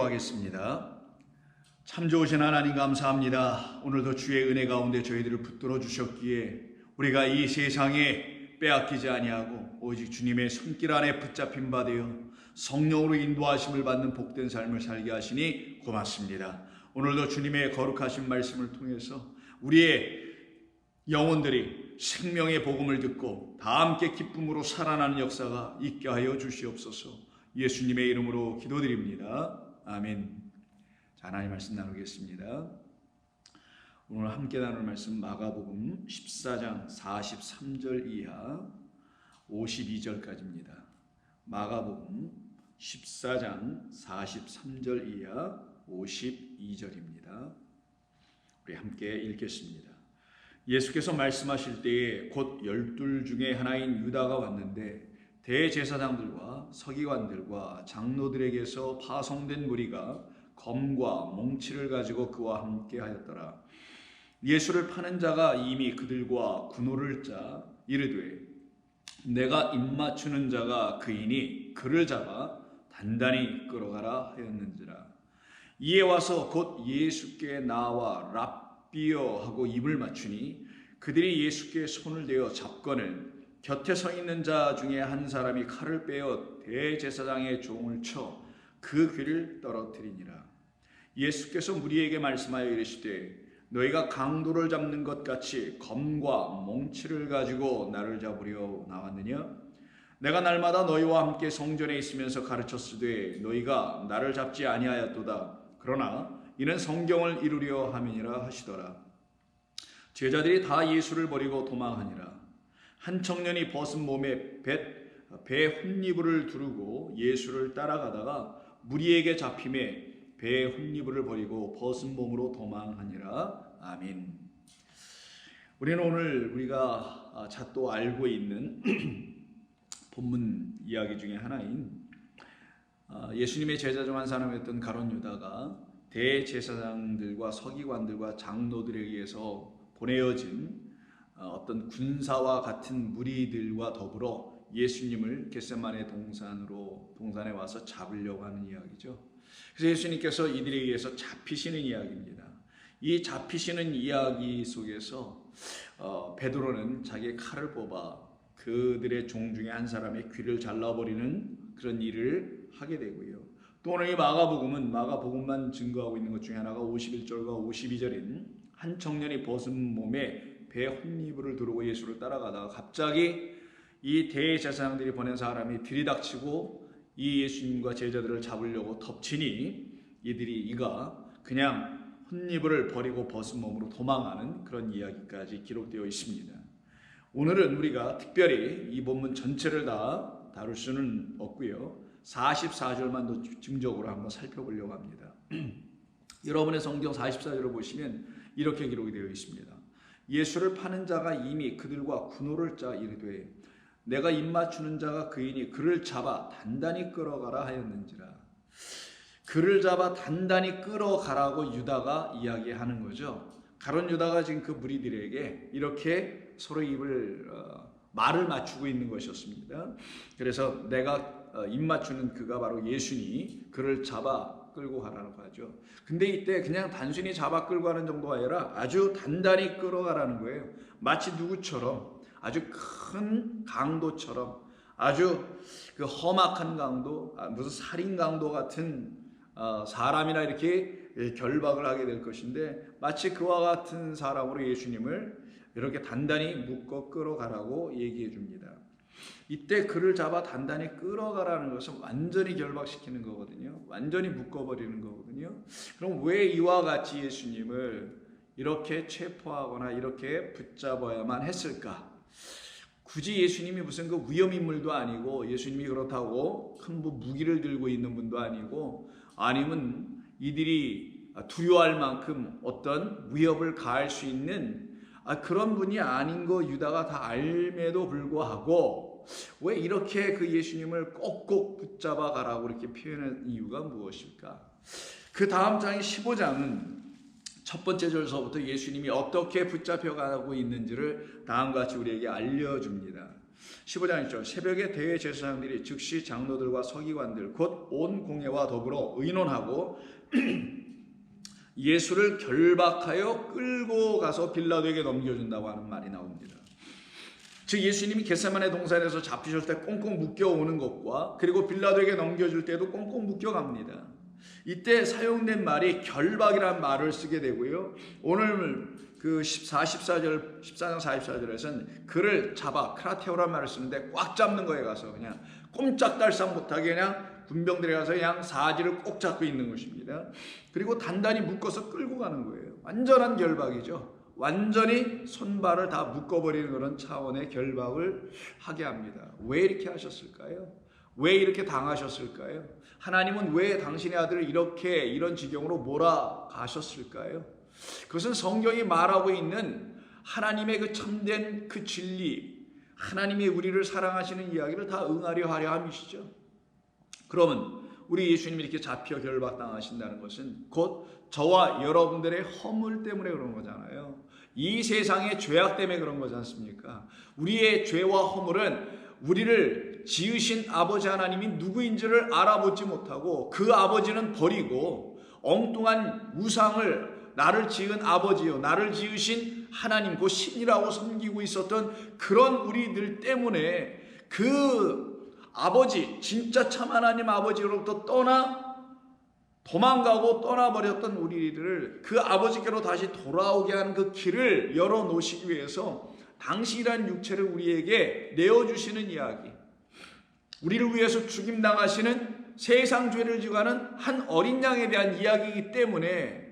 기도하겠습니다. 참 좋으신 하나님 감사합니다. 오늘도 주의 은혜 가운데 저희들을 붙들어 주셨기에 우리가 이 세상에 빼앗기지 아니하고 오직 주님의 손길 안에 붙잡힌 바 되어 성령으로 인도하심을 받는 복된 삶을 살게 하시니 고맙습니다. 오늘도 주님의 거룩하신 말씀을 통해서 우리의 영혼들이 생명의 복음을 듣고 다 함께 기쁨으로 살아나는 역사가 있게 하여 주시옵소서. 예수님의 이름으로 기도드립니다. 아멘. 자, 하나님 말씀 나누겠습니다. 오늘 함께 나눌 말씀 마가복음 14장 43절 이하 52절까지입니다. 마가복음 14장 43절 이하 52절입니다. 우리 함께 읽겠습니다. 예수께서 말씀하실 때에 곧 12 중에 하나인 유다가 왔는데 대제사장들과 서기관들과 장로들에게서 파송된 무리가 검과 몽치를 가지고 그와 함께 하였더라. 예수를 파는 자가 이미 그들과 군호를 짜 이르되 내가 입맞추는 자가 그이니 그를 잡아 단단히 끌어가라 하였는지라. 이에 와서 곧 예수께 나와 랍비여 하고 입을 맞추니 그들이 예수께 손을 대어 잡거늘 곁에 서 있는 자 중에 한 사람이 칼을 빼어 대제사장의 종을 쳐 그 귀를 떨어뜨리니라. 예수께서 무리에게 말씀하여 이르시되 너희가 강도를 잡는 것 같이 검과 몽치를 가지고 나를 잡으려 나왔느냐? 내가 날마다 너희와 함께 성전에 있으면서 가르쳤으되 너희가 나를 잡지 아니하였도다. 그러나 이는 성경을 이루려 함이니라 하시더라. 제자들이 다 예수를 버리고 도망하니라. 한 청년이 벗은 몸에 배 홈리브를 두르고 예수를 따라가다가 무리에게 잡힘에 배 홈리브를 버리고 벗은 몸으로 도망하니라. 아멘. 우리는 오늘 우리가 또 알고 있는 본문 이야기 중에 하나인 예수님의 제자 중 한 사람이었던 가룟 유다가 대제사장들과 서기관들과 장로들에 의해서 보내어진 어떤 군사와 같은 무리들과 더불어 예수님을 겟세마네 동산에 와서 잡으려고 하는 이야기죠. 그래서 예수님께서 이들에 의해서 잡히시는 이야기입니다. 이 잡히시는 이야기 속에서 베드로는 자기의 칼을 뽑아 그들의 종 중에 한 사람의 귀를 잘라버리는 그런 일을 하게 되고요. 또 오늘 이 마가복음만 증거하고 있는 것 중에 하나가 51절과 52절인 한 청년이 벗은 몸에 배 홈리브를 두르고 예수를 따라가다가 갑자기 이 대제사장들이 보낸 사람이 들이닥치고 이 예수님과 제자들을 잡으려고 덮치니 이가 그냥 홈리브를 버리고 벗은 몸으로 도망하는 그런 이야기까지 기록되어 있습니다. 오늘은 우리가 특별히 이 본문 전체를 다 다룰 수는 없고요. 44절만 더 중적으로 한번 살펴보려고 합니다. 여러분의 성경 44절을 보시면 이렇게 기록이 되어 있습니다. 예수를 파는 자가 이미 그들과 군호를 짜 이르되 내가 입맞추는 자가 그이니 그를 잡아 단단히 끌어가라 하였는지라. 그를 잡아 단단히 끌어가라고 유다가 이야기하는 거죠. 가룟 유다가 지금 그 무리들에게 이렇게 서로 말을 맞추고 있는 것이었습니다. 그래서 내가 입맞추는 그가 바로 예수니 그를 잡아 끌고 가라고 하죠. 근데 이때 그냥 단순히 잡아 끌고 가는 정도가 아니라 아주 단단히 끌어가라는 거예요. 마치 누구처럼 아주 큰 강도처럼 아주 그 험악한 강도, 무슨 살인 강도 같은 사람이나 이렇게 결박을 하게 될 것인데 마치 그와 같은 사람으로 예수님을 이렇게 단단히 묶어 끌어가라고 얘기해 줍니다. 이때 그를 잡아 단단히 끌어가라는 것은 완전히 결박시키는 거거든요. 완전히 묶어버리는 거거든요. 그럼 왜 이와 같이 예수님을 이렇게 체포하거나 이렇게 붙잡아야만 했을까? 굳이 예수님이 무슨 그 위험인물도 아니고 예수님이 그렇다고 큰 무기를 들고 있는 분도 아니고 아니면 이들이 두려워할 만큼 어떤 위협을 가할 수 있는 그런 분이 아닌 거 유다가 다 알매도 불구하고 왜 이렇게 그 예수님을 꼭꼭 붙잡아 가라고 이렇게 표현한 이유가 무엇일까? 그 다음 장인 15장은 첫 번째 절서부터 예수님이 어떻게 붙잡혀가고 있는지를 다음과 같이 우리에게 알려줍니다. 15장 1절 새벽에 대제사장들이 즉시 장로들과 서기관들 곧 온 공회와 더불어 의논하고 예수를 결박하여 끌고 가서 빌라도에게 넘겨준다고 하는 말이 나옵니다. 즉 예수님이 겟세마네 동산에서 잡히실 때 꽁꽁 묶여오는 것과 그리고 빌라도에게 넘겨줄 때도 꽁꽁 묶여갑니다. 이때 사용된 말이 결박이라는 말을 쓰게 되고요. 오늘 그 14장 44절에서는 그를 잡아 크라테오라는 말을 쓰는데 꽉 잡는 거에 가서 그냥 꼼짝달싹 못하게 그냥 군병들이 가서 그냥 사지를 꼭 잡고 있는 것입니다. 그리고 단단히 묶어서 끌고 가는 거예요. 완전한 결박이죠. 완전히 손발을 다 묶어버리는 그런 차원의 결박을 하게 합니다. 왜 이렇게 하셨을까요? 왜 이렇게 당하셨을까요? 하나님은 왜 당신의 아들을 이런 지경으로 몰아가셨을까요? 그것은 성경이 말하고 있는 하나님의 그 참된 그 진리, 하나님이 우리를 사랑하시는 이야기를 다 응하려 하려 함이시죠. 그러면 우리 예수님이 이렇게 잡혀 결박당하신다는 것은 곧 저와 여러분들의 허물 때문에 그런 거잖아요. 이 세상의 죄악 때문에 그런 거지 않습니까? 우리의 죄와 허물은 우리를 지으신 아버지 하나님이 누구인지를 알아보지 못하고 그 아버지는 버리고 엉뚱한 우상을 나를 지은 아버지요 나를 지으신 하나님 그 신이라고 섬기고 있었던 그런 우리들 때문에 그 아버지 진짜 참 하나님 아버지로부터 도망가고 떠나버렸던 우리들을 그 아버지께로 다시 돌아오게 하는 그 길을 열어놓으시기 위해서 당신이라는 육체를 우리에게 내어주시는 이야기, 우리를 위해서 죽임당하시는 세상 죄를 지고 가는 한 어린 양에 대한 이야기이기 때문에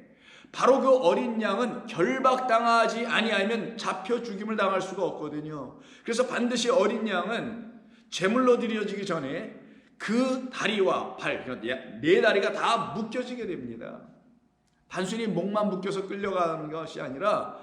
바로 그 어린 양은 결박당하지 아니하면 잡혀 죽임을 당할 수가 없거든요. 그래서 반드시 어린 양은 제물로 드려지기 전에 그 다리와 발, 네 다리가 다 묶여지게 됩니다. 단순히 목만 묶여서 끌려가는 것이 아니라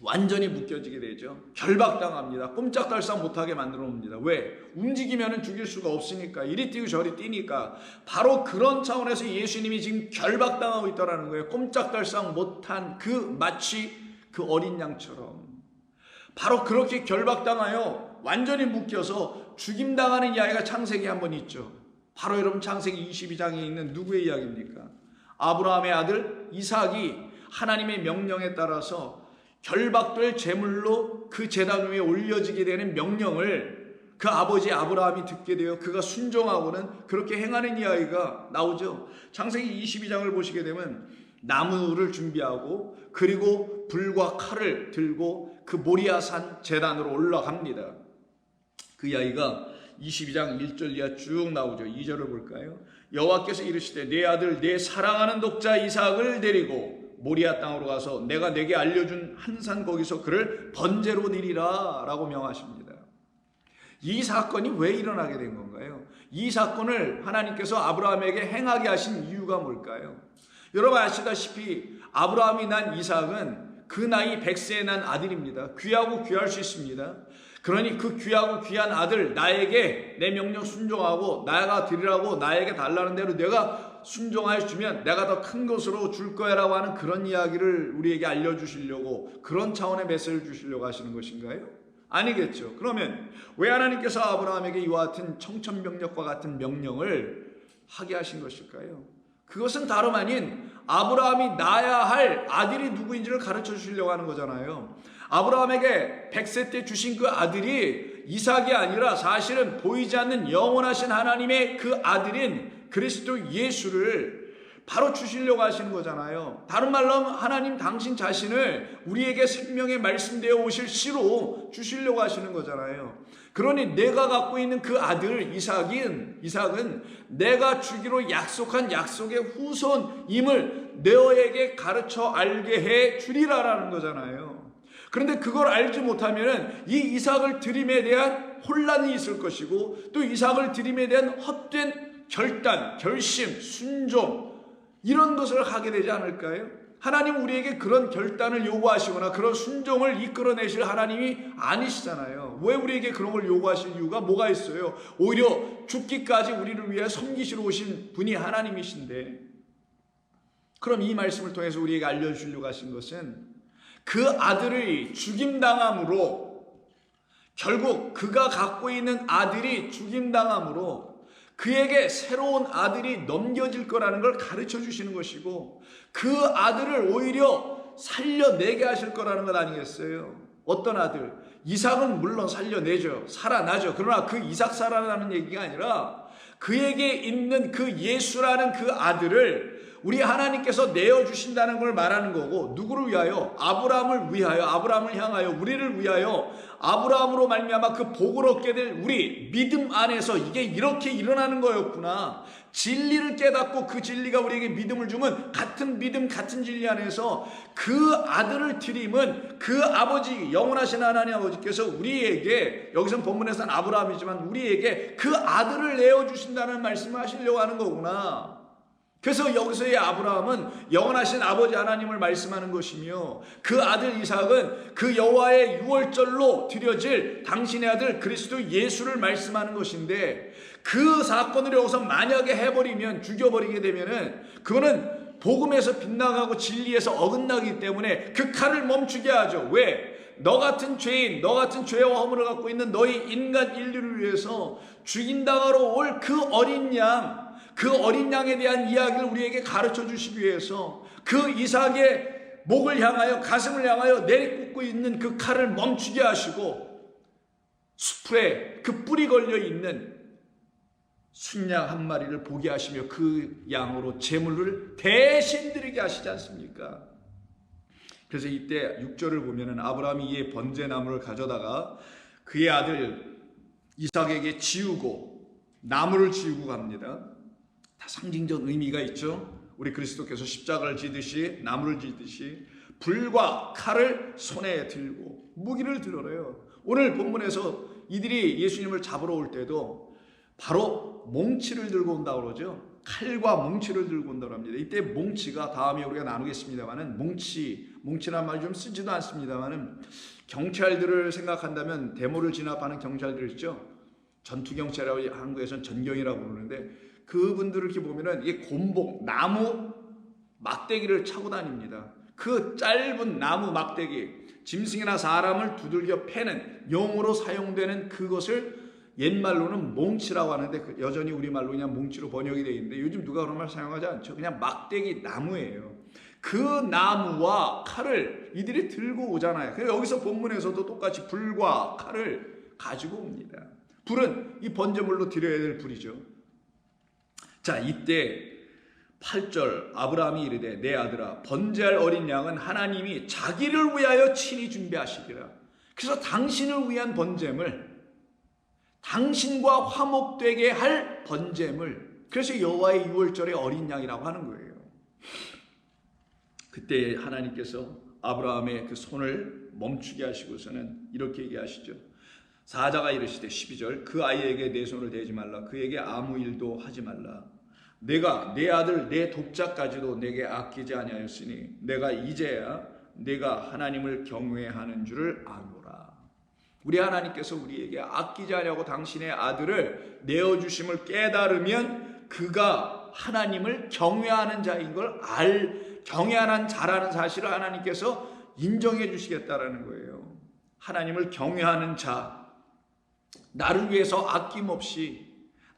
완전히 묶여지게 되죠. 결박당합니다. 꼼짝달싹 못하게 만들어 놉니다. 왜? 움직이면 죽일 수가 없으니까. 이리 뛰고 저리 뛰니까. 바로 그런 차원에서 예수님이 지금 결박당하고 있다는 거예요. 꼼짝달싹 못한 마치 그 어린 양처럼. 바로 그렇게 결박당하여 완전히 묶여서 죽임당하는 이야기가 창세기에 한 번 있죠. 바로 여러분 창세기 22장에 있는 누구의 이야기입니까? 아브라함의 아들 이삭이 하나님의 명령에 따라서 결박될 제물로 그 제단 위에 올려지게 되는 명령을 그 아버지 아브라함이 듣게 되어 그가 순종하고는 그렇게 행하는 이야기가 나오죠. 창세기 22장을 보시게 되면 나무를 준비하고 그리고 불과 칼을 들고 그 모리아산 제단으로 올라갑니다. 그 이야기가 22장 1절 이하 쭉 나오죠. 2절을 볼까요? 여호와께서 이르시되 내 아들 내 사랑하는 독자 이삭을 데리고 모리아 땅으로 가서 내가 내게 알려준 한 산 거기서 그를 번제로 드리라 라고 명하십니다. 이 사건이 왜 일어나게 된 건가요? 이 사건을 하나님께서 아브라함에게 행하게 하신 이유가 뭘까요? 여러분 아시다시피 아브라함이 난 이삭은 그 나이 100세에 난 아들입니다. 귀하고 귀할 수 있습니다. 그러니 그 귀하고 귀한 아들 나에게 내 명령 순종하고 나가 드리라고 나에게 달라는 대로 내가 순종하여 주면 내가 더 큰 것으로 줄 거야 라고 하는 그런 이야기를 우리에게 알려주시려고 그런 차원의 메시지를 주시려고 하시는 것인가요? 아니겠죠. 그러면 왜 하나님께서 아브라함에게 이와 같은 청천벽력과 같은 명령을 하게 하신 것일까요? 그것은 다름 아닌 아브라함이 낳아야 할 아들이 누구인지를 가르쳐 주시려고 하는 거잖아요. 아브라함에게 100세 때 주신 그 아들이 이삭이 아니라 사실은 보이지 않는 영원하신 하나님의 그 아들인 그리스도 예수를 바로 주시려고 하시는 거잖아요. 다른 말로 하면 하나님 당신 자신을 우리에게 생명의 말씀되어 오실 씨로 주시려고 하시는 거잖아요. 그러니 내가 갖고 있는 그 아들 이삭은 내가 주기로 약속한 약속의 후손임을 너에게 가르쳐 알게 해 주리라라는 거잖아요. 그런데 그걸 알지 못하면 이 이삭을 드림에 대한 혼란이 있을 것이고 또 이삭을 드림에 대한 헛된 결단, 결심, 순종 이런 것을 하게 되지 않을까요? 하나님 우리에게 그런 결단을 요구하시거나 그런 순종을 이끌어내실 하나님이 아니시잖아요. 왜 우리에게 그런 걸 요구하실 이유가 뭐가 있어요? 오히려 죽기까지 우리를 위해 섬기시러 오신 분이 하나님이신데 그럼 이 말씀을 통해서 우리에게 알려주려고 하신 것은 그 아들이 죽임당함으로, 결국 그가 갖고 있는 아들이 죽임당함으로 그에게 새로운 아들이 넘겨질 거라는 걸 가르쳐 주시는 것이고, 그 아들을 오히려 살려내게 하실 거라는 것 아니겠어요? 어떤 아들? 이삭은 물론 살려내죠. 살아나죠. 그러나 그 이삭 살아나는 얘기가 아니라 그에게 있는 그 예수라는 그 아들을 우리 하나님께서 내어주신다는 걸 말하는 거고, 누구를 위하여? 아브라함을 위하여, 아브라함을 향하여, 우리를 위하여 아브라함으로 말미암아 그 복을 얻게 될 우리 믿음 안에서 이게 이렇게 일어나는 거였구나. 진리를 깨닫고 그 진리가 우리에게 믿음을 주면 같은 믿음, 같은 진리 안에서 그 아들을 드림은 그 아버지, 영원하신 하나님 아버지께서 우리에게, 여기서는 본문에서는 아브라함이지만 우리에게 그 아들을 내어주신다는 말씀을 하시려고 하는 거구나. 그래서 여기서의 아브라함은 영원하신 아버지 하나님을 말씀하는 것이며, 그 아들 이삭은 그 여호와의 유월절로 드려질 당신의 아들 그리스도 예수를 말씀하는 것인데, 그 사건을 여기서 만약에 해버리면, 죽여버리게 되면은 그거는 복음에서 빗나가고 진리에서 어긋나기 때문에 그 칼을 멈추게 하죠. 왜? 너 같은 죄인, 너 같은 죄와 허물을 갖고 있는 너희 인간 인류를 위해서 죽인당하러 올 그 어린 양, 그 어린 양에 대한 이야기를 우리에게 가르쳐 주시기 위해서 그 이삭의 목을 향하여, 가슴을 향하여 내리꽂고 있는 그 칼을 멈추게 하시고, 수풀에 그 뿔이 걸려 있는 순양 한 마리를 보게 하시며 그 양으로 제물을 대신 드리게 하시지 않습니까? 그래서 이때 6절을 보면은 아브라함이 이에 번제나무를 가져다가 그의 아들 이삭에게 지우고, 나무를 지우고 갑니다. 다 상징적 의미가 있죠. 우리 그리스도께서 십자가를 지듯이, 나무를 지듯이 불과 칼을 손에 들고 무기를 들어요. 오늘 본문에서 이들이 예수님을 잡으러 올 때도 바로 몽치를 들고 온다고 그러죠. 칼과 몽치를 들고 온다고 합니다. 이때 몽치가 다음에 우리가 나누겠습니다만은, 몽치란 말 좀 쓰지도 않습니다만은, 경찰들을 생각한다면 대모를 진압하는 경찰들 있죠. 전투경찰이라고 한국에서는 전경이라고 부르는데, 그분들을 이렇게 보면은 이게 곤봉, 나무 막대기를 차고 다닙니다. 그 짧은 나무 막대기, 짐승이나 사람을 두들겨 패는 용으로 사용되는 그것을 옛말로는 몽치라고 하는데, 여전히 우리말로 그냥 몽치로 번역이 되어 있는데, 요즘 누가 그런 말 사용하지 않죠. 그냥 막대기 나무예요. 그 나무와 칼을 이들이 들고 오잖아요. 그래서 여기서 본문에서도 똑같이 불과 칼을 가지고 옵니다. 불은 이 번제물로 드려야 될 불이죠. 자, 이때 8절 아브라함이 이르되 내 아들아, 번제할 어린 양은 하나님이 자기를 위하여 친히 준비하시리라. 그래서 당신을 위한 번제물, 당신과 화목되게 할 번제물, 그래서 여호와의 유월절의 어린 양이라고 하는 거예요. 그때 하나님께서 아브라함의 그 손을 멈추게 하시고서는 이렇게 얘기하시죠. 사자가 이르시되 12절 그 아이에게 내 손을 대지 말라, 그에게 아무 일도 하지 말라. 내가 내 아들 내 독자까지도 내게 아끼지 아니하였으니 내가 이제야 내가 하나님을 경외하는 줄을 아노라. 우리 하나님께서 우리에게 아끼지 아니하고 당신의 아들을 내어주심을 깨달으면 그가 하나님을 경외하는 자인 걸 경외하는 자라는 사실을 하나님께서 인정해 주시겠다라는 거예요. 하나님을 경외하는 자, 나를 위해서 아낌없이,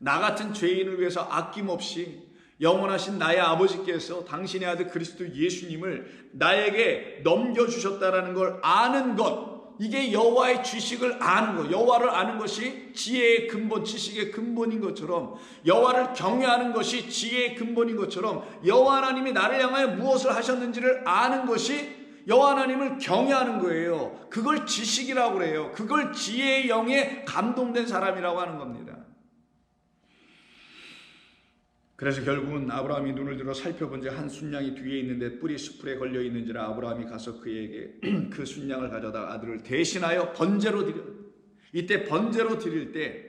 나 같은 죄인을 위해서 아낌없이 영원하신 나의 아버지께서 당신의 아들 그리스도 예수님을 나에게 넘겨주셨다라는 걸 아는 것, 이게 여호와의 지식을 아는 것, 여호와를 아는 것이 지혜의 근본, 지식의 근본인 것처럼, 여호와를 경외하는 것이 지혜의 근본인 것처럼, 여호와 하나님이 나를 향하여 무엇을 하셨는지를 아는 것이 여호와 하나님을 경외하는 거예요. 그걸 지식이라고 그래요. 그걸 지혜의 영에 감동된 사람이라고 하는 겁니다. 그래서 결국은 아브라함이 눈을 들어 살펴본 지 한 순양이 뒤에 있는데 뿔이 수풀에 걸려 있는지라 아브라함이 가서 그에게 그 순양을 가져다 아들을 대신하여 번제로 드려. 이때 번제로 드릴 때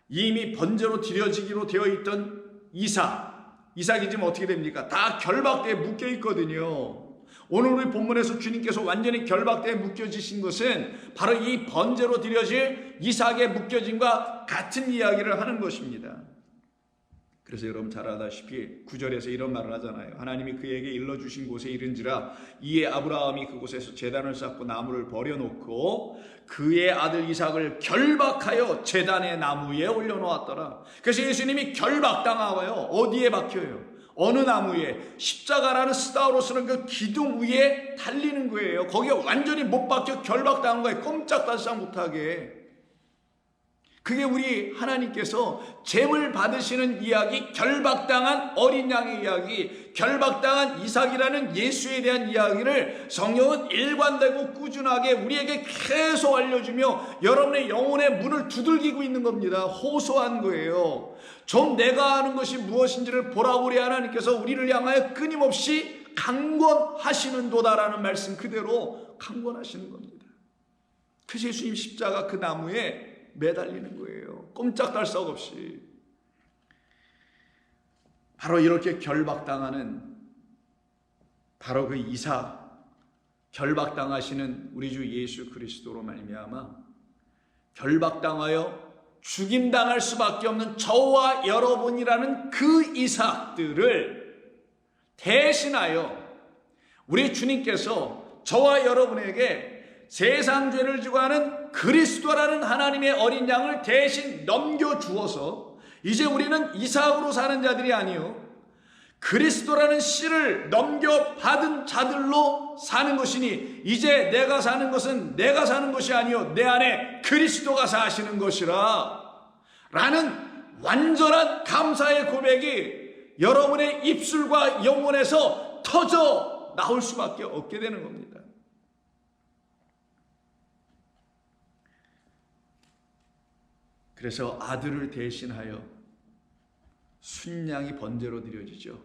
이미 번제로 드려지기로 되어 있던 이삭이 지금 어떻게 됩니까? 다 결박대에 묶여 있거든요. 오늘 우리 본문에서 주님께서 완전히 결박대에 묶여지신 것은 바로 이 번제로 드려질 이삭의 묶여짐과 같은 이야기를 하는 것입니다. 그래서 여러분 잘 아다시피 9절에서 이런 말을 하잖아요. 하나님이 그에게 일러주신 곳에 이른지라 이에 아브라함이 그곳에서 제단을 쌓고 나무를 버려놓고 그의 아들 이삭을 결박하여 제단의 나무 위에 올려놓았더라. 그래서 예수님이 결박당하고요. 어디에 박혀요? 어느 나무에? 십자가라는 스타우로스는 그 기둥 위에 달리는 거예요. 거기에 완전히 못 박혀 결박당한 거예요. 꼼짝달싹 못하게. 그게 우리 하나님께서 젬을 받으시는 이야기, 결박당한 어린 양의 이야기, 결박당한 이삭이라는 예수에 대한 이야기를 성경은 일관되고 꾸준하게 우리에게 계속 알려주며 여러분의 영혼의 문을 두들기고 있는 겁니다. 호소한 거예요. 좀 내가 아는 것이 무엇인지를 보라고 우리 하나님께서 우리를 향하여 끊임없이 강권하시는도다라는 말씀 그대로 강권하시는 겁니다. 그래서 예수님 십자가 그 나무에 매달리는 거예요. 꼼짝달싹 없이. 바로 이렇게 결박당하는 바로 그 이삭, 결박당하시는 우리 주 예수 그리스도로 말미암아 결박당하여 죽임당할 수밖에 없는 저와 여러분이라는 그 이삭들을 대신하여 우리 주님께서 저와 여러분에게 세상 죄를 지고 하는 그리스도라는 하나님의 어린 양을 대신 넘겨주어서 이제 우리는 이삭으로 사는 자들이 아니요 그리스도라는 씨를 넘겨받은 자들로 사는 것이니 이제 내가 사는 것은 내가 사는 것이 아니요 내 안에 그리스도가 사시는 것이라 라는 완전한 감사의 고백이 여러분의 입술과 영혼에서 터져 나올 수밖에 없게 되는 겁니다. 그래서 아들을 대신하여 순양이 번제로 드려지죠.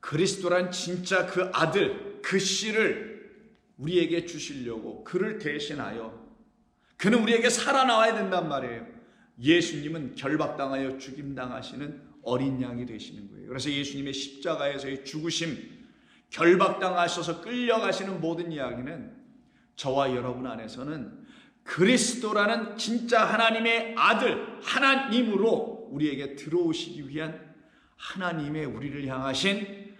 그리스도란 진짜 그 아들, 그 씨를 우리에게 주시려고 그를 대신하여 그는 우리에게 살아나와야 된단 말이에요. 예수님은 결박당하여 죽임당하시는 어린 양이 되시는 거예요. 그래서 예수님의 십자가에서의 죽으심, 결박당하셔서 끌려가시는 모든 이야기는 저와 여러분 안에서는 그리스도라는 진짜 하나님의 아들, 하나님으로 우리에게 들어오시기 위한 하나님의 우리를 향하신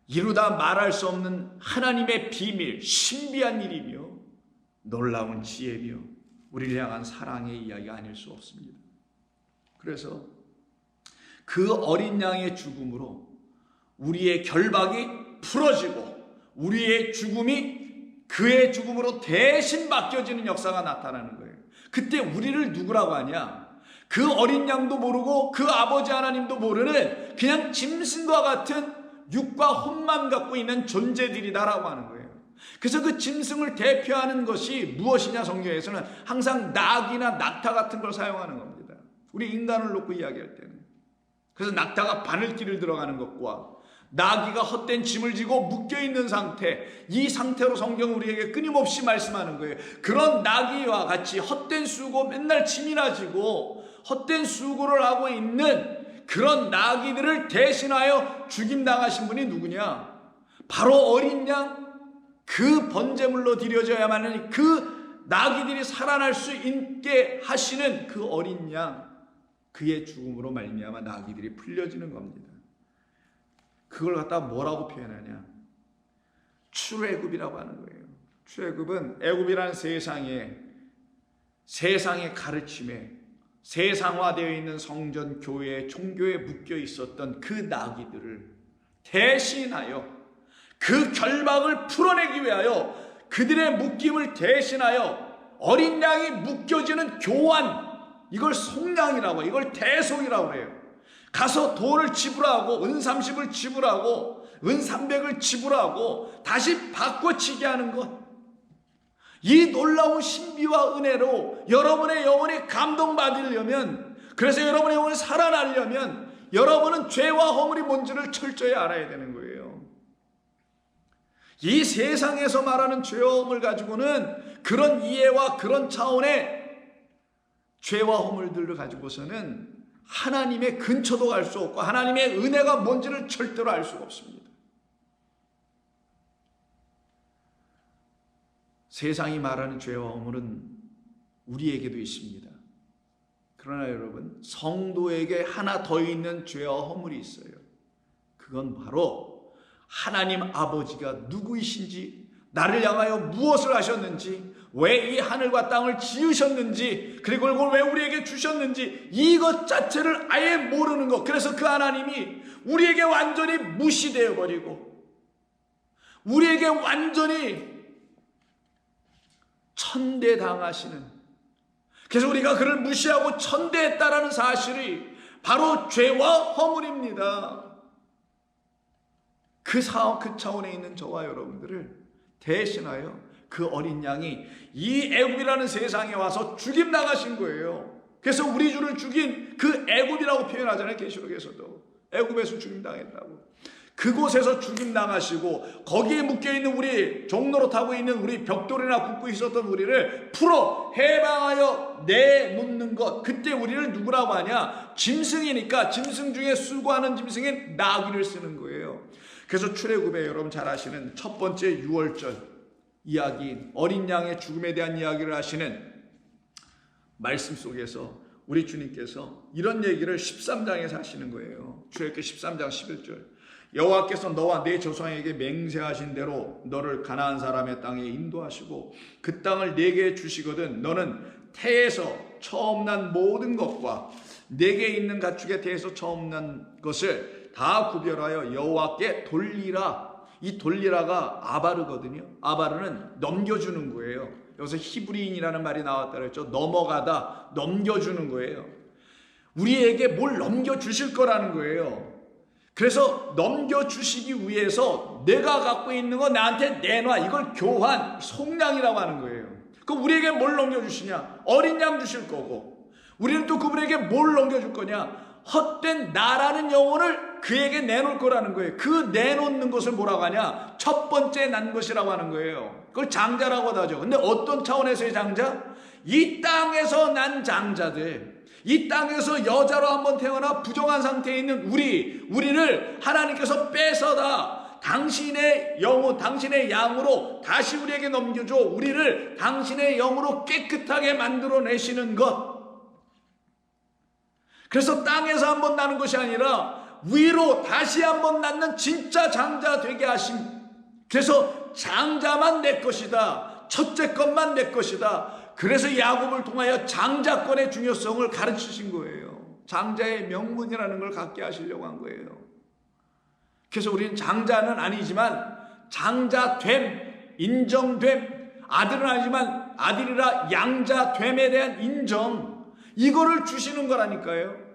이루다 말할 수 없는 하나님의 비밀, 신비한 일이며 놀라운 지혜며 우리를 향한 사랑의 이야기가 아닐 수 없습니다. 그래서 그 어린 양의 죽음으로 우리의 결박이 풀어지고 우리의 죽음이 그의 죽음으로 대신 맡겨지는 역사가 나타나는 거예요. 그때 우리를 누구라고 하냐? 그 어린 양도 모르고 그 아버지 하나님도 모르는 그냥 짐승과 같은 육과 혼만 갖고 있는 존재들이다라고 하는 거예요. 그래서 그 짐승을 대표하는 것이 무엇이냐? 성경에서는 항상 낙이나 낙타 같은 걸 사용하는 겁니다. 우리 인간을 놓고 이야기할 때는. 그래서 낙타가 바늘길을 들어가는 것과 나귀가 헛된 짐을 지고 묶여있는 상태, 이 상태로 성경은 우리에게 끊임없이 말씀하는 거예요. 그런 나귀와 같이 헛된 수고 맨날 짐이나 지고 헛된 수고를 하고 있는 그런 나귀들을 대신하여 죽임당하신 분이 누구냐? 바로 어린 양, 그 번제물로 드려져야만 하는 그 나귀들이 살아날 수 있게 하시는 그 어린 양, 그의 죽음으로 말미암아 나귀들이 풀려지는 겁니다. 그걸 갖다가 뭐라고 표현하냐? 출애굽이라고 하는 거예요. 출애굽은 애굽이라는 세상의 가르침에 세상화되어 있는 성전, 교회, 종교에 묶여 있었던 그 나귀들을 대신하여 그 결박을 풀어내기 위하여 그들의 묶임을 대신하여 어린 양이 묶여지는 교환, 이걸 속량이라고 해요. 이걸 대속이라고 해요. 가서 돈을 지불하고 은 30을 지불하고 은 300을 지불하고 다시 바꿔치기 하는 것, 이 놀라운 신비와 은혜로 여러분의 영혼이 감동받으려면, 그래서 여러분의 영혼이 살아나려면 여러분은 죄와 허물이 뭔지를 철저히 알아야 되는 거예요. 이 세상에서 말하는 죄와 허물 가지고는, 그런 이해와 그런 차원의 죄와 허물들을 가지고서는 하나님의 근처도 갈 수 없고 하나님의 은혜가 뭔지를 절대로 알 수가 없습니다. 세상이 말하는 죄와 허물은 우리에게도 있습니다. 그러나 여러분, 성도에게 하나 더 있는 죄와 허물이 있어요. 그건 바로 하나님 아버지가 누구이신지, 나를 향하여 무엇을 하셨는지, 왜 이 하늘과 땅을 지으셨는지, 그리고 이걸 왜 우리에게 주셨는지, 이것 자체를 아예 모르는 것. 그래서 그 하나님이 우리에게 완전히 무시되어 버리고 우리에게 완전히 천대당하시는, 그래서 우리가 그를 무시하고 천대했다라는 사실이 바로 죄와 허물입니다. 그 차원에 있는 저와 여러분들을 대신하여 그 어린 양이 이 애굽이라는 세상에 와서 죽임 당하신 거예요. 그래서 우리 주를 죽인 그 애굽이라고 표현하잖아요. 계시록에서도 애굽에서 죽임 당했다고. 그곳에서 죽임 당하시고 거기에 묶여있는 우리, 종로로 타고 있는 우리, 벽돌이나 굽고 있었던 우리를 풀어 해방하여 내놓는 것, 그때 우리를 누구라고 하냐? 짐승이니까 짐승 중에 수고하는 짐승인 나귀를 쓰는 거예요. 그래서 출애굽에 여러분 잘 아시는 첫 번째 유월절 이야기, 어린 양의 죽음에 대한 이야기를 하시는 말씀 속에서 우리 주님께서 이런 얘기를 13장에서 하시는 거예요. 출애굽기 13장 11절. 여호와께서 너와 네 조상에게 맹세하신 대로 너를 가나안 사람의 땅에 인도하시고 그 땅을 네게 주시거든 너는 태에서 처음 난 모든 것과 네게 있는 가축의 태에서 처음 난 것을 다 구별하여 여호와께 돌리라. 이 돌리라가 아바르거든요. 아바르는 넘겨주는 거예요. 여기서 히브리인이라는 말이 나왔다 그랬죠. 넘어가다, 넘겨주는 거예요. 우리에게 뭘 넘겨주실 거라는 거예요. 그래서 넘겨주시기 위해서 내가 갖고 있는 거 나한테 내놔. 이걸 교환, 속량이라고 하는 거예요. 그럼 우리에게 뭘 넘겨주시냐? 어린 양 주실 거고, 우리는 또 그분에게 뭘 넘겨줄 거냐? 헛된 나라는 영혼을 그에게 내놓을 거라는 거예요. 그 내놓는 것을 뭐라고 하냐? 첫 번째 난 것이라고 하는 거예요. 그걸 장자라고 하죠. 근데 어떤 차원에서의 장자? 이 땅에서 난 장자들, 이 땅에서 여자로 한번 태어나 부정한 상태에 있는 우리를 하나님께서 뺏어다 당신의 영혼, 당신의 양으로 다시 우리에게 넘겨줘 우리를 당신의 영으로 깨끗하게 만들어내시는 것. 그래서 땅에서 한번 나는 것이 아니라 위로 다시 한번 낳는 진짜 장자 되게 하심. 그래서 장자만 내 것이다. 첫째 것만 내 것이다. 그래서 야곱을 통하여 장자권의 중요성을 가르치신 거예요. 장자의 명분이라는 걸 갖게 하시려고 한 거예요. 그래서 우리는 장자는 아니지만 장자됨, 인정됨, 아들은 아니지만 아들이라 양자됨에 대한 인정, 이거를 주시는 거라니까요.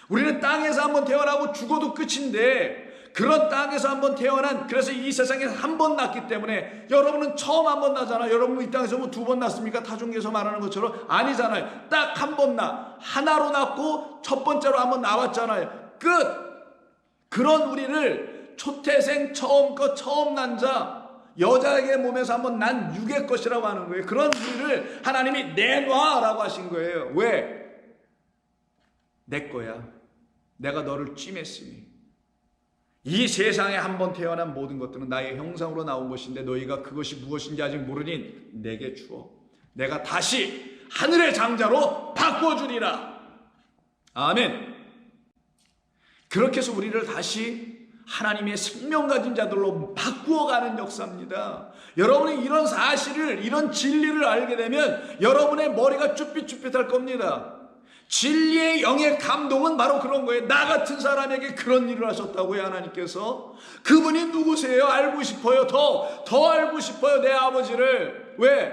우리는 땅에서 한번 태어나고 죽어도 끝인데, 그런 땅에서 한번 태어난, 그래서 이 세상에서 한 번 났기 때문에, 여러분은 처음 한 번 나잖아요. 여러분 이 땅에서 뭐 두 번 났습니까? 타종교에서 말하는 것처럼 아니잖아요. 딱 한 번 나, 하나로 났고 첫 번째로 한번 나왔잖아요. 끝. 그런 우리를 초태생 처음 난 자, 여자에게 몸에서 한번 난 육의 것이라고 하는 거예요. 그런 우리를 하나님이 내놔라고 하신 거예요. 왜? 내 거야. 내가 너를 찜했으니. 이 세상에 한번 태어난 모든 것들은 나의 형상으로 나온 것인데 너희가 그것이 무엇인지 아직 모르니 내게 주어 내가 다시 하늘의 장자로 바꿔주리라. 아멘. 그렇게 해서 우리를 다시 하나님의 생명 가진 자들로 바꾸어가는 역사입니다. 여러분이 이런 사실을, 이런 진리를 알게 되면 여러분의 머리가 쭈삣쭈삣할 겁니다. 진리의 영의 감동은 바로 그런 거예요. 나 같은 사람에게 그런 일을 하셨다고요, 하나님께서. 그분이 누구세요? 알고 싶어요. 더 알고 싶어요, 내 아버지를. 왜?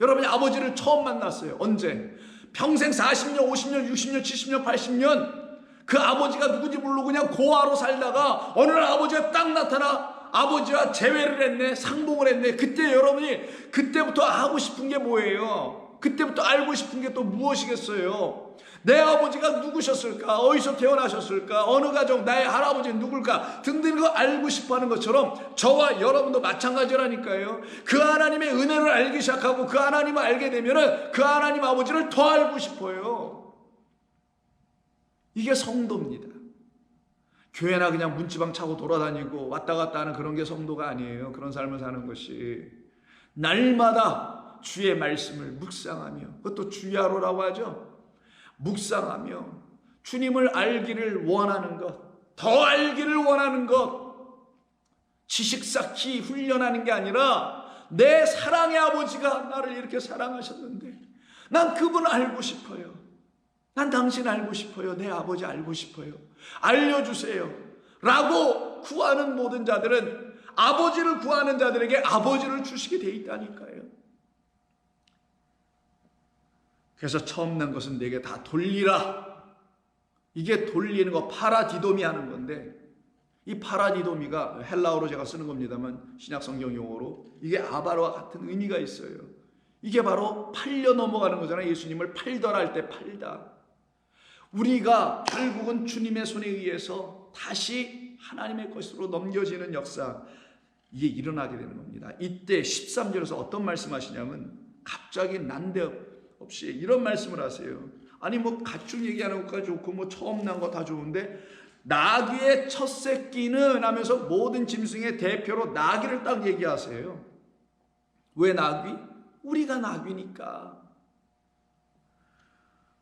여러분이 아버지를 처음 만났어요. 언제? 평생 40년, 50년, 60년, 70년, 80년 그 아버지가 누군지 모르고 그냥 고아로 살다가 어느 날 아버지가 딱 나타나 아버지와 재회를 했네, 상봉을 했네. 그때 여러분이 그때부터 하고 싶은 게 뭐예요? 그때부터 알고 싶은 게 또 무엇이겠어요? 내 아버지가 누구셨을까? 어디서 태어나셨을까? 어느 가정, 나의 할아버지는 누굴까? 등등 거 알고 싶어하는 것처럼 저와 여러분도 마찬가지라니까요. 그 하나님의 은혜를 알기 시작하고 그 하나님을 알게 되면은 그 하나님 아버지를 더 알고 싶어요. 이게 성도입니다. 교회나 그냥 문지방 차고 돌아다니고 왔다 갔다 하는 그런 게 성도가 아니에요. 그런 삶을 사는 것이 날마다 주의 말씀을 묵상하며, 그것도 주야로라고 하죠. 묵상하며 주님을 알기를 원하는 것, 더 알기를 원하는 것, 지식 쌓기 훈련하는 게 아니라 내 사랑의 아버지가 나를 이렇게 사랑하셨는데 난 그분 알고 싶어요. 난 당신 알고 싶어요. 내 아버지 알고 싶어요. 알려주세요. 라고 구하는 모든 자들은 아버지를 구하는 자들에게 아버지를 주시게 돼 있다니까요. 그래서 처음 난 것은 내게 다 돌리라. 이게 돌리는 거 파라디도미 하는 건데, 이 파라디도미가 헬라어로 제가 쓰는 겁니다만 신약 성경 용어로 이게 아바로와 같은 의미가 있어요. 이게 바로 팔려 넘어가는 거잖아요. 예수님을 팔더라 할 때 팔다. 우리가 결국은 주님의 손에 의해서 다시 하나님의 것으로 넘겨지는 역사, 이게 일어나게 되는 겁니다. 이때 13절에서 어떤 말씀하시냐면 갑자기 난데없이 이런 말씀을 하세요. 아니 뭐 가축 얘기하는 것까지 좋고 뭐 처음 난 거 다 좋은데 나귀의 첫 새끼는 하면서 모든 짐승의 대표로 나귀를 딱 얘기하세요. 왜 나귀? 우리가 나귀니까.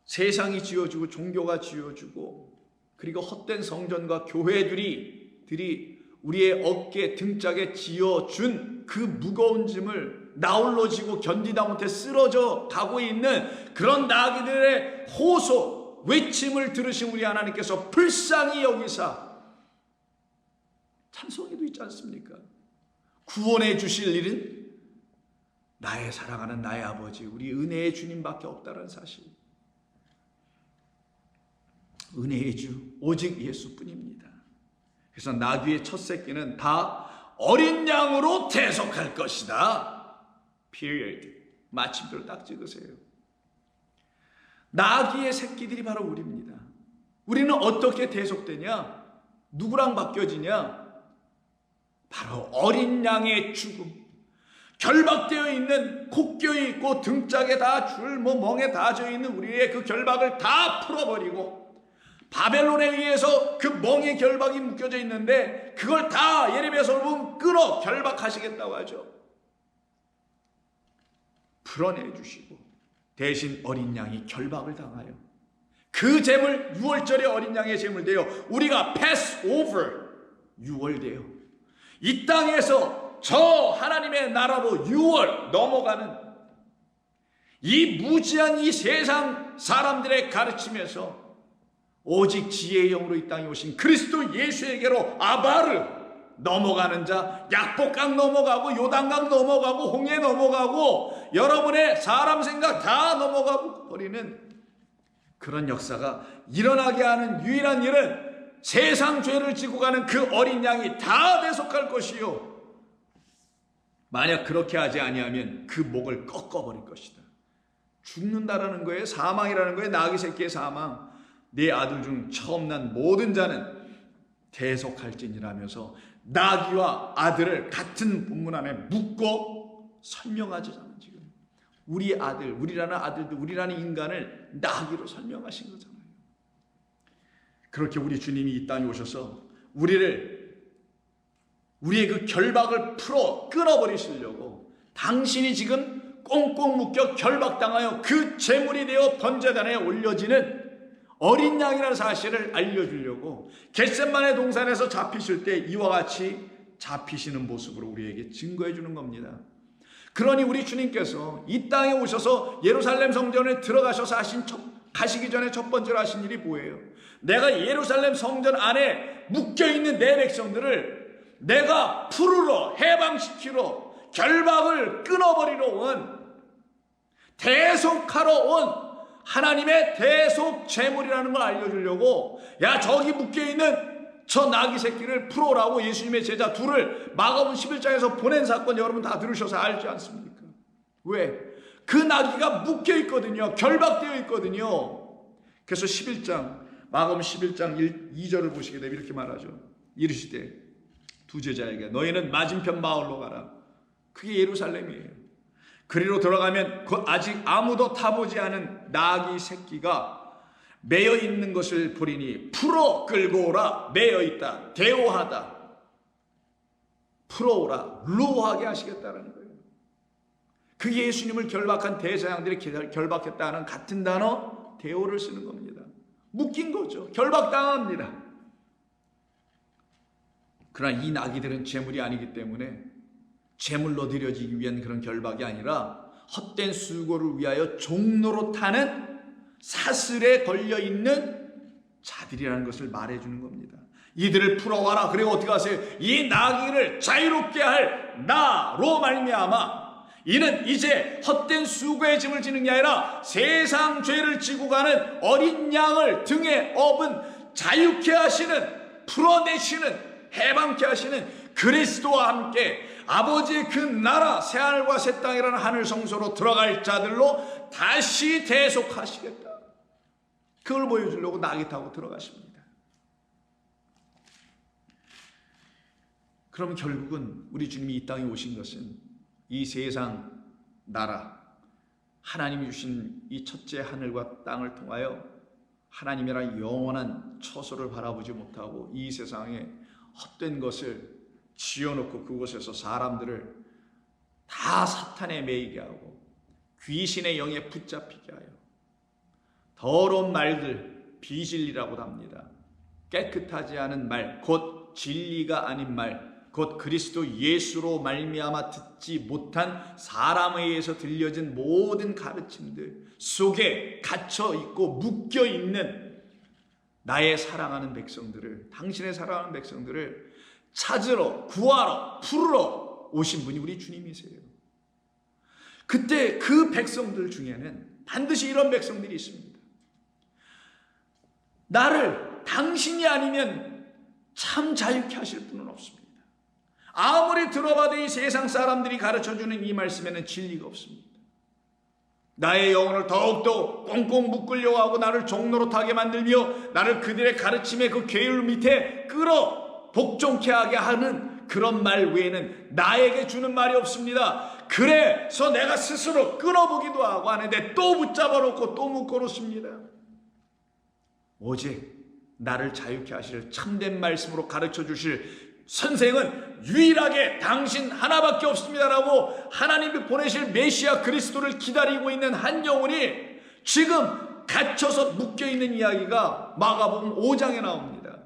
세상이 지어주고 종교가 지어주고 그리고 헛된 성전과 교회들이 우리의 어깨 등짝에 지어준 그 무거운 짐을 나홀로 지고 견디다 못해 쓰러져 가고 있는 그런 나귀들의 호소 외침을 들으신 우리 하나님께서 불쌍히 여기사 찬송에도 있지 않습니까? 구원해 주실 일은 나의 사랑하는 나의 아버지 우리 은혜의 주님밖에 없다는 사실. 은혜의 주 오직 예수뿐입니다. 그래서 나귀의 첫 새끼는 다 어린 양으로 대속할 것이다. period. 마침표를 딱 찍으세요. 나귀의 새끼들이 바로 우리입니다. 우리는 어떻게 대속되냐? 누구랑 바뀌어지냐? 바로 어린 양의 죽음. 결박되어 있는 콧뼈에 있고 등짝에 다 줄 멍에 다 져 있는 우리의 그 결박을 다 풀어버리고 바벨론에 의해서 그 멍에 결박이 묶여져 있는데 그걸 다 예레미야서 보면 끊어 결박하시겠다고 하죠. 풀어내 주시고 대신 어린 양이 결박을 당하여 그 제물 6월절에 어린 양의 제물 되어 우리가 패스오버 6월 되어 이 땅에서 저 하나님의 나라로 6월 넘어가는 이 무지한 이 세상 사람들의 가르침에서 오직 지혜의 영으로 이 땅에 오신 그리스도 예수에게로 아바르 넘어가는 자, 약복강 넘어가고 요단강 넘어가고 홍해 넘어가고 여러분의 사람 생각 다 넘어가 버리는 그런 역사가 일어나게 하는 유일한 일은 세상 죄를 지고 가는 그 어린 양이 다 대속할 것이요 만약 그렇게 하지 아니하면 그 목을 꺾어버릴 것이다. 죽는다라는 거에 사망이라는 거에 나귀 새끼의 사망. 네 아들 중 처음 난 모든 자는 대속할지니라면서 나귀와 아들을 같은 본문 안에 묶어 설명하잖아요. 지금 우리 아들, 우리라는 아들들, 우리라는 인간을 나귀로 설명하신 거잖아요. 그렇게 우리 주님이 이 땅에 오셔서 우리의 그 결박을 풀어 끊어버리시려고 당신이 지금 꽁꽁 묶여 결박당하여 그 제물이 되어 번제단에 올려지는 어린 양이라는 사실을 알려주려고 겟세마네 동산에서 잡히실 때 이와 같이 잡히시는 모습으로 우리에게 증거해 주는 겁니다. 그러니 우리 주님께서 이 땅에 오셔서 예루살렘 성전에 들어가셔서 가시기 전에 첫 번째로 하신 일이 뭐예요? 내가 예루살렘 성전 안에 묶여있는 내 백성들을 내가 풀으러 해방시키러 결박을 끊어버리러 온 대속하러 온 하나님의 대속 제물이라는 걸 알려주려고 야 저기 묶여있는 저 나귀 새끼를 풀어오라고 예수님의 제자 둘을 마가복음 11장에서 보낸 사건 여러분 다 들으셔서 알지 않습니까? 왜? 그 나귀가 묶여있거든요. 결박되어 있거든요. 그래서 11장 마가복음 11장 2절을 보시게 되면 이렇게 말하죠. 이르시되 두 제자에게 너희는 맞은편 마을로 가라. 그게 예루살렘이에요. 그리로 들어가면 아직 아무도 타보지 않은 나귀 새끼가 매여 있는 것을 보리니 풀어 끌고 오라. 매여 있다. 대오하다. 풀어오라. 루하게 하시겠다는 거예요. 그게 예수님을 결박한 대제사장들이 결박했다는 같은 단어 대오를 쓰는 겁니다. 묶인 거죠. 결박당합니다. 그러나 이 나귀들은 재물이 아니기 때문에 재물로 드려지기 위한 그런 결박이 아니라 헛된 수고를 위하여 종로로 타는 사슬에 걸려있는 자들이라는 것을 말해주는 겁니다. 이들을 풀어와라. 그리고 어떻게 하세요? 이 나귀를 자유롭게 할 나로 말미암아 이는 이제 헛된 수고의 짐을 지는 게 아니라 세상 죄를 지고 가는 어린 양을 등에 업은 자유케 하시는, 풀어내시는, 해방케 하시는 그리스도와 함께 아버지의 그 나라 새하늘과 새 땅이라는 하늘 성소로 들어갈 자들로 다시 대속하시겠다. 그걸 보여주려고 나귀 타고 들어가십니다. 그럼 결국은 우리 주님이 이 땅에 오신 것은 이 세상 나라, 하나님이 주신 이 첫째 하늘과 땅을 통하여 하나님이란 영원한 처소를 바라보지 못하고 이 세상에 헛된 것을 지어놓고 그곳에서 사람들을 다 사탄에 매이게 하고 귀신의 영에 붙잡히게 하여 더러운 말들, 비진리라고도 합니다. 깨끗하지 않은 말, 곧 진리가 아닌 말, 곧 그리스도 예수로 말미암아 듣지 못한 사람에 의해서 들려진 모든 가르침들 속에 갇혀 있고 묶여 있는 나의 사랑하는 백성들을, 당신의 사랑하는 백성들을 찾으러, 구하러, 풀으러 오신 분이 우리 주님이세요. 그때 그 백성들 중에는 반드시 이런 백성들이 있습니다. 나를 당신이 아니면 참 자유케 하실 분은 없습니다. 아무리 들어봐도 이 세상 사람들이 가르쳐주는 이 말씀에는 진리가 없습니다. 나의 영혼을 더욱더 꽁꽁 묶으려고 하고 나를 종로로 타게 만들며 나를 그들의 가르침의 그 계율 밑에 끌어 복종케 하게 하는 그런 말 외에는 나에게 주는 말이 없습니다. 그래서 내가 스스로 끊어보기도 하고 하는데 또 붙잡아 놓고 또 묶어 놓습니다. 오직 나를 자유케 하실 참된 말씀으로 가르쳐 주실 선생은 유일하게 당신 하나밖에 없습니다라고 하나님이 보내실 메시아 그리스도를 기다리고 있는 한 영혼이 지금 갇혀서 묶여있는 이야기가 마가복음 5장에 나옵니다.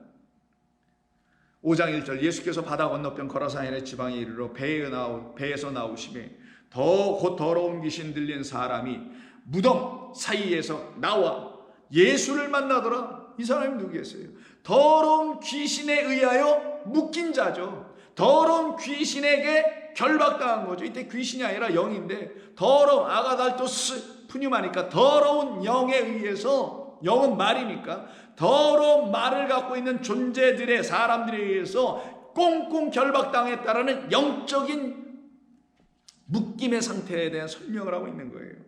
5장 1절 예수께서 바다 건너편 거라사인의 지방에 이르러 배에서 나오시매 곧 더러운 귀신 들린 사람이 무덤 사이에서 나와 예수를 만나더라. 이 사람이 누구겠어요? 더러운 귀신에 의하여 묶인 자죠. 더러운 귀신에게 결박당한 거죠. 이때 귀신이 아니라 영인데 더러운 아가달토스 푸뉴마니까 더러운 영에 의해서, 영은 말이니까 더러운 말을 갖고 있는 존재들의 사람들에 의해서 꽁꽁 결박당했다라는 영적인 묶임의 상태에 대한 설명을 하고 있는 거예요.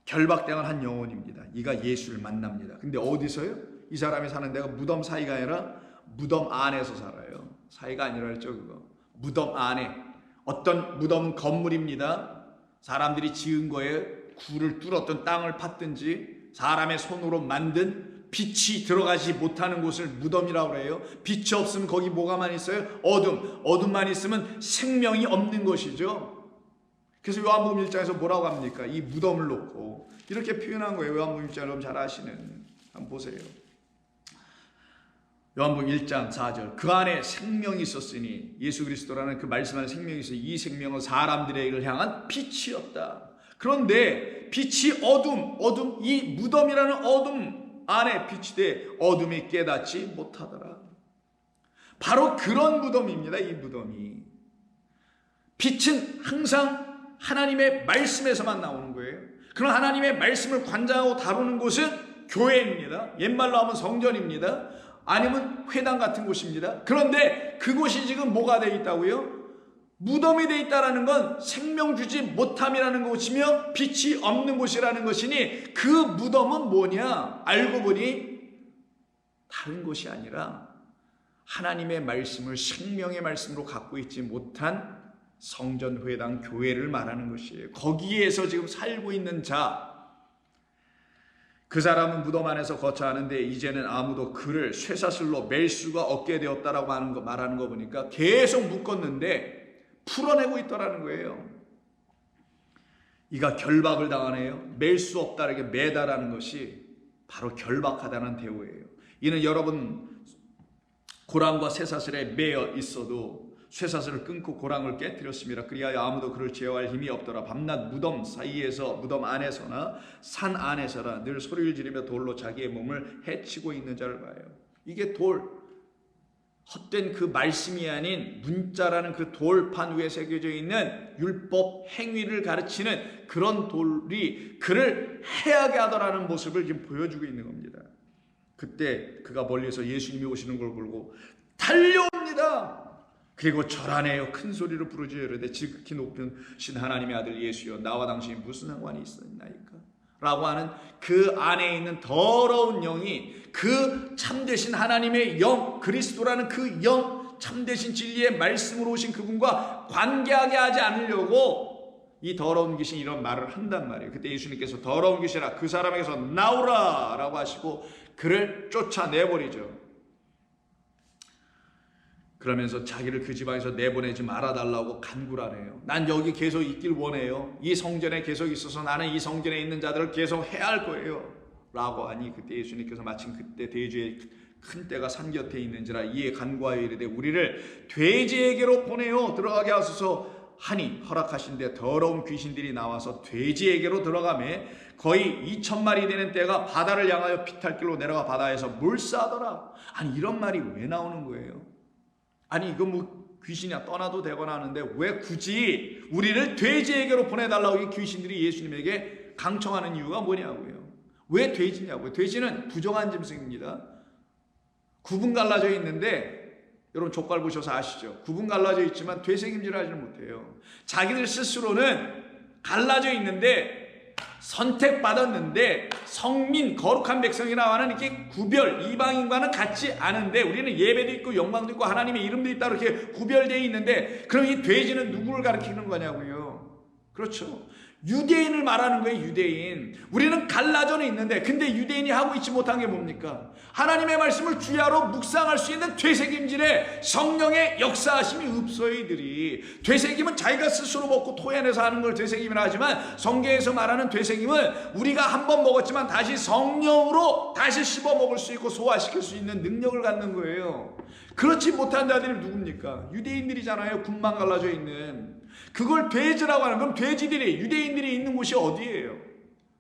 결박당한 한 영혼입니다. 이가 예수를 만납니다. 근데 어디서요? 이 사람이 사는 데가 무덤 사이가 아니라 무덤 안에서 살아요. 사이가 아니라 했죠, 그거. 무덤 안에. 어떤 무덤은 건물입니다. 사람들이 지은 거에 굴을 뚫었던 땅을 팠든지 사람의 손으로 만든 빛이 들어가지 못하는 곳을 무덤이라고 해요. 빛이 없으면 거기 뭐가만 있어요? 어둠. 어둠만 있으면 생명이 없는 것이죠. 그래서 요한복음 1장에서 뭐라고 합니까? 이 무덤을 놓고 이렇게 표현한 거예요. 요한복음 1장 여러분 잘 아시는. 한번 보세요. 요한복음 1장 4절 그 안에 생명이 있었으니 예수 그리스도라는 그 말씀하는 생명이 있어요. 이 생명은 사람들을 향한 빛이었다. 그런데 빛이 어둠 이 무덤이라는 어둠 안에 빛이 돼 어둠이 깨닫지 못하더라. 바로 그런 무덤입니다. 이 무덤이. 빛은 항상 하나님의 말씀에서만 나오는 거예요. 그런 하나님의 말씀을 관장하고 다루는 곳은 교회입니다. 옛말로 하면 성전입니다. 아니면 회당 같은 곳입니다. 그런데 그곳이 지금 뭐가 되어 있다고요? 무덤이 되어 있다는 건 생명 주지 못함이라는 곳이며 빛이 없는 곳이라는 것이니 그 무덤은 뭐냐? 알고 보니 다른 곳이 아니라 하나님의 말씀을 생명의 말씀으로 갖고 있지 못한 성전, 회당, 교회를 말하는 것이에요. 거기에서 지금 살고 있는 자, 그 사람은 무덤 안에서 거처하는데 이제는 아무도 그를 쇠사슬로 맬 수가 없게 되었다라고 말하는 거 보니까 계속 묶었는데 풀어내고 있더라는 거예요. 이가 결박을 당하네요. 맬 수 없다에게 매다라는 것이 바로 결박하다는 대우예요. 이는 여러분 고랑과 쇠사슬에 매여 있어도 쇠사슬을 끊고 고랑을 깨뜨렸습니다. 그리하여 아무도 그를 제어할 힘이 없더라. 밤낮 무덤 사이에서 무덤 안에서나 산 안에서나 늘 소리를 지르며 돌로 자기의 몸을 해치고 있는 자를 봐요. 이게 헛된 그 말씀이 아닌 문자라는 그 돌판 위에 새겨져 있는 율법 행위를 가르치는 그런 돌이 그를 해하게 하더라는 모습을 지금 보여주고 있는 겁니다. 그때 그가 멀리서 예수님이 오시는 걸 보고 달려옵니다. 그리고 절하네요. 큰 소리로 부르짖어 이르되 지극히 높으신 하나님의 아들 예수여, 나와 당신이 무슨 상관이 있었나이까? 라고 하는 그 안에 있는 더러운 영이 그 참되신 하나님의 영, 그리스도라는 그 영, 참되신 진리의 말씀으로 오신 그분과 관계하게 하지 않으려고 이 더러운 귀신이 이런 말을 한단 말이에요. 그때 예수님께서 더러운 귀신아 그 사람에게서 나오라 라고 하시고 그를 쫓아내버리죠. 그러면서 자기를 그 지방에서 내보내지 말아달라고 간구하네요. 난 여기 계속 있길 원해요. 이 성전에 계속 있어서 나는 이 성전에 있는 자들을 계속 해야 할 거예요 라고 하니 그때 예수님께서 마침 그때 돼지의 큰 떼가 산 곁에 있는지라 이에 간구하여 이르되 우리를 돼지에게로 보내어 들어가게 하소서 하니 허락하신데 더러운 귀신들이 나와서 돼지에게로 들어가매 거의 2,000마리 되는 떼가 바다를 향하여 피탈길로 내려가 바다에서 몰사하더라. 아니 이런 말이 왜 나오는 거예요? 아니 이거 뭐 귀신이야 떠나도 되거나 하는데 왜 굳이 우리를 돼지에게로 보내달라고 이 귀신들이 예수님에게 강청하는 이유가 뭐냐고요. 왜 돼지냐고요. 돼지는 부정한 짐승입니다. 구분 갈라져 있는데 여러분 족발 보셔서 아시죠. 구분 갈라져 있지만 되새김질하지는 못해요. 자기들 스스로는 갈라져 있는데 선택받았는데 성민 거룩한 백성이라고 하는 이렇게 구별 이방인과는 같지 않은데 우리는 예배도 있고 영광도 있고 하나님의 이름도 있다 이렇게 구별되어 있는데 그럼 이 돼지는 누구를 가리키는 거냐고요. 그렇죠. 유대인을 말하는 거예요. 유대인. 우리는 갈라져는 있는데 근데 유대인이 하고 있지 못한 게 뭡니까? 하나님의 말씀을 주야로 묵상할 수 있는 되새김질에 성령의 역사하심이 없어요. 이들이. 되새김은 자기가 스스로 먹고 토해내서 하는 걸 되새김이라 하지만 성경에서 말하는 되새김은 우리가 한번 먹었지만 다시 성령으로 다시 씹어 먹을 수 있고 소화시킬 수 있는 능력을 갖는 거예요. 그렇지 못한 자들이 누굽니까? 유대인들이잖아요. 군만 갈라져 있는. 그걸 돼지라고 하는 건 돼지들이 유대인들이 있는 곳이 어디예요?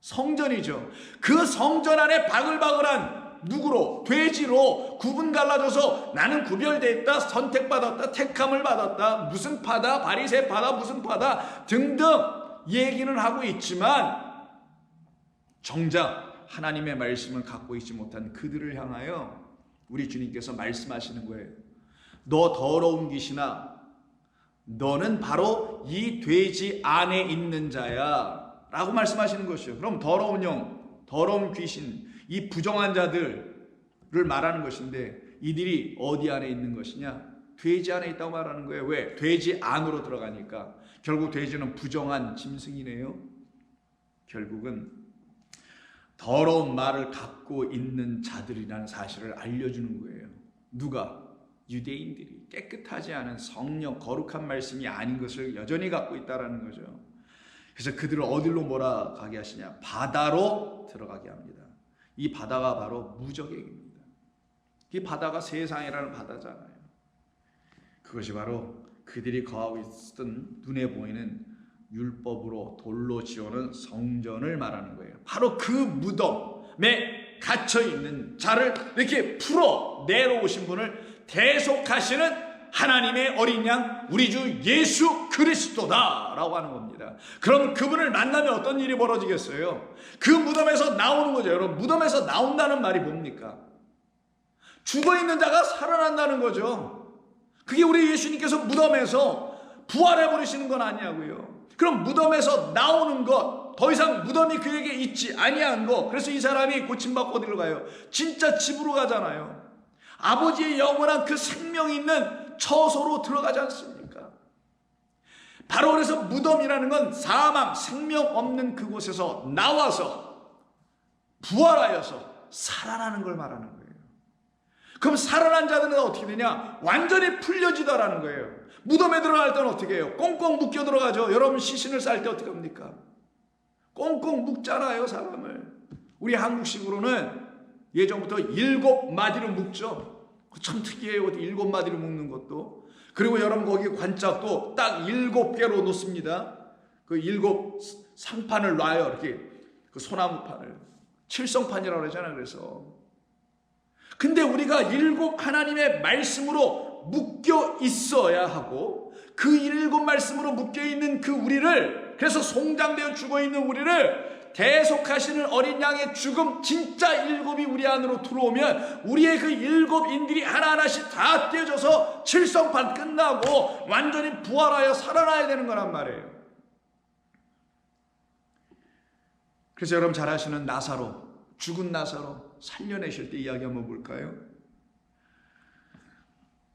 성전이죠. 그 성전 안에 바글바글한 누구로? 돼지로 구분 갈라져서 나는 구별되어 있다, 선택받았다, 택함을 받았다, 무슨 파다, 바리새 파다, 무슨 파다 등등 얘기는 하고 있지만 정작 하나님의 말씀을 갖고 있지 못한 그들을 향하여 우리 주님께서 말씀하시는 거예요. 너 더러운 귀신아, 너는 바로 이 돼지 안에 있는 자야 라고 말씀하시는 것이요. 그럼 더러운 영, 더러운 귀신, 이 부정한 자들을 말하는 것인데 이들이 어디 안에 있는 것이냐? 돼지 안에 있다고 말하는 거예요. 왜? 돼지 안으로 들어가니까. 결국 돼지는 부정한 짐승이네요. 결국은 더러운 말을 갖고 있는 자들이라는 사실을 알려주는 거예요. 누가? 유대인들이 깨끗하지 않은 성령 거룩한 말씀이 아닌 것을 여전히 갖고 있다는 거죠. 그래서 그들을 어디로 몰아가게 하시냐? 바다로 들어가게 합니다. 이 바다가 바로 무저갱입니다. 이 바다가 세상이라는 바다잖아요. 그것이 바로 그들이 거하고 있었던 눈에 보이는 율법으로 돌로 지어놓은 성전을 말하는 거예요. 바로 그 무덤에 갇혀있는 자를 이렇게 풀어 내려오신 분을 대속하시는 하나님의 어린 양 우리 주 예수 그리스도다 라고 하는 겁니다. 그럼 그분을 만나면 어떤 일이 벌어지겠어요? 그 무덤에서 나오는 거죠. 여러분 무덤에서 나온다는 말이 뭡니까? 죽어있는 자가 살아난다는 거죠. 그게 우리 예수님께서 무덤에서 부활해버리시는 건 아니냐고요. 그럼 무덤에서 나오는 것, 더 이상 무덤이 그에게 있지 아니한 것, 그래서 이 사람이 고침받고 어디로 가요? 진짜 집으로 가잖아요. 아버지의 영원한 그 생명 있는 처소로 들어가지 않습니까? 바로 그래서 무덤이라는 건 사망, 생명 없는 그곳에서 나와서 부활하여서 살아나는 걸 말하는 거예요. 그럼 살아난 자들은 어떻게 되냐? 완전히 풀려지다라는 거예요. 무덤에 들어갈 때는 어떻게 해요? 꽁꽁 묶여 들어가죠. 여러분 시신을 쌀 때 어떻게 합니까? 꽁꽁 묶잖아요, 사람을. 우리 한국식으로는 예전부터 7마디로 묶죠. 참 특이해요. 7마디로 묶는 것도. 그리고 여러분 거기 관짝도 딱 7개로 놓습니다. 그 7 상판을 놔요. 이렇게 그 소나무판을. 칠성판이라고 그러잖아요. 그래서. 근데 우리가 7 하나님의 말씀으로 묶여 있어야 하고 그 7 말씀으로 묶여 있는 그 우리를, 그래서 송장되어 죽어 있는 우리를 대속하시는 어린 양의 죽음, 진짜 7이 우리 안으로 들어오면 우리의 그 7인들이 하나하나씩 다 떼어져서 칠성판 끝나고 완전히 부활하여 살아나야 되는 거란 말이에요. 그래서 여러분 잘 아시는 나사로, 죽은 나사로 살려내실 때 이야기 한번 볼까요?